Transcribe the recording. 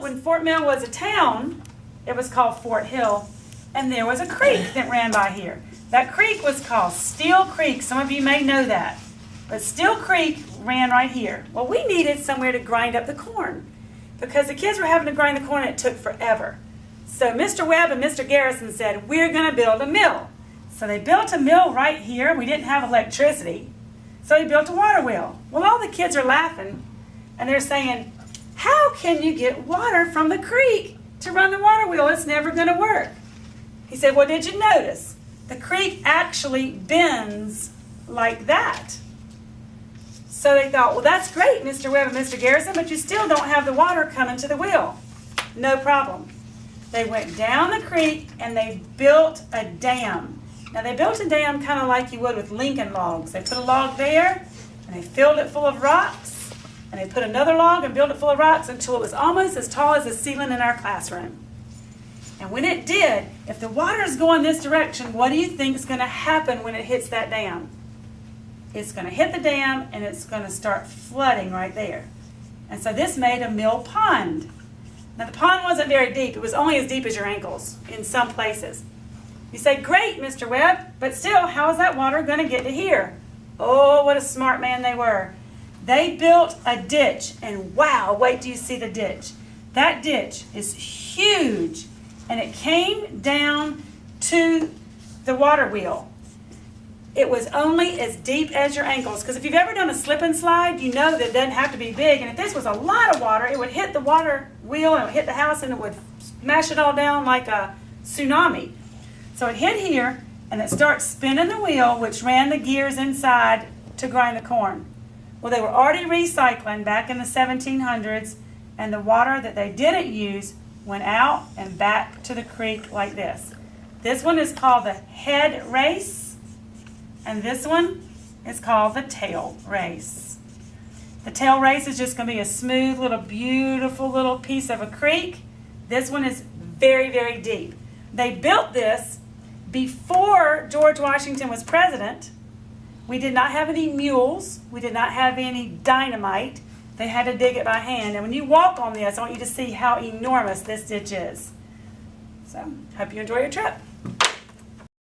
when Fort Mill was a town, it was called Fort Hill, and there was a creek that ran by here. That creek was called Steel Creek. Some of you may know that. But Steel Creek ran right here. Well, we needed somewhere to grind up the corn because the kids were having to grind the corn and it took forever. So Mr. Webb and Mr. Garrison said, we're going to build a mill. So they built a mill right here. We didn't have electricity. So they built a water wheel. Well, all the kids are laughing and they're saying, how can you get water from the creek to run the water wheel? It's never going to work. He said, well, did you notice? The creek actually bends like that. So they thought, well, that's great, Mr. Webb and Mr. Garrison, but you still don't have the water coming to the wheel. No problem. They went down the creek and they built a dam. Now, they built a dam kind of like you would with Lincoln logs. They put a log there and they filled it full of rocks. And they put another log and built it full of rocks until it was almost as tall as the ceiling in our classroom. And when it did, if the water is going this direction, what do you think is going to happen when it hits that dam? It's going to hit the dam and it's going to start flooding right there. And so this made a mill pond. Now the pond wasn't very deep. It was only as deep as your ankles in some places. You say, great, Mr. Webb, but still, how is that water going to get to here? Oh, what a smart man they were. They built a ditch, and wow, wait till you see the ditch. That ditch is huge, and it came down to the water wheel. It was only as deep as your ankles, because if you've ever done a slip and slide, you know that it doesn't have to be big, and if this was a lot of water, it would hit the water wheel, and it would hit the house, and it would smash it all down like a tsunami. So it hit here, and it starts spinning the wheel, which ran the gears inside to grind the corn. Well, they were already recycling back in the 1700s, and the water that they didn't use went out and back to the creek like this. This one is called the head race, and this one is called the tail race. The tail race is just going to be a smooth little beautiful little piece of a creek. This one is very, very deep. They built this before George Washington was president. We did not have any mules. We did not have any dynamite. They had to dig it by hand. And when you walk on this, I want you to see how enormous this ditch is. So, hope you enjoy your trip.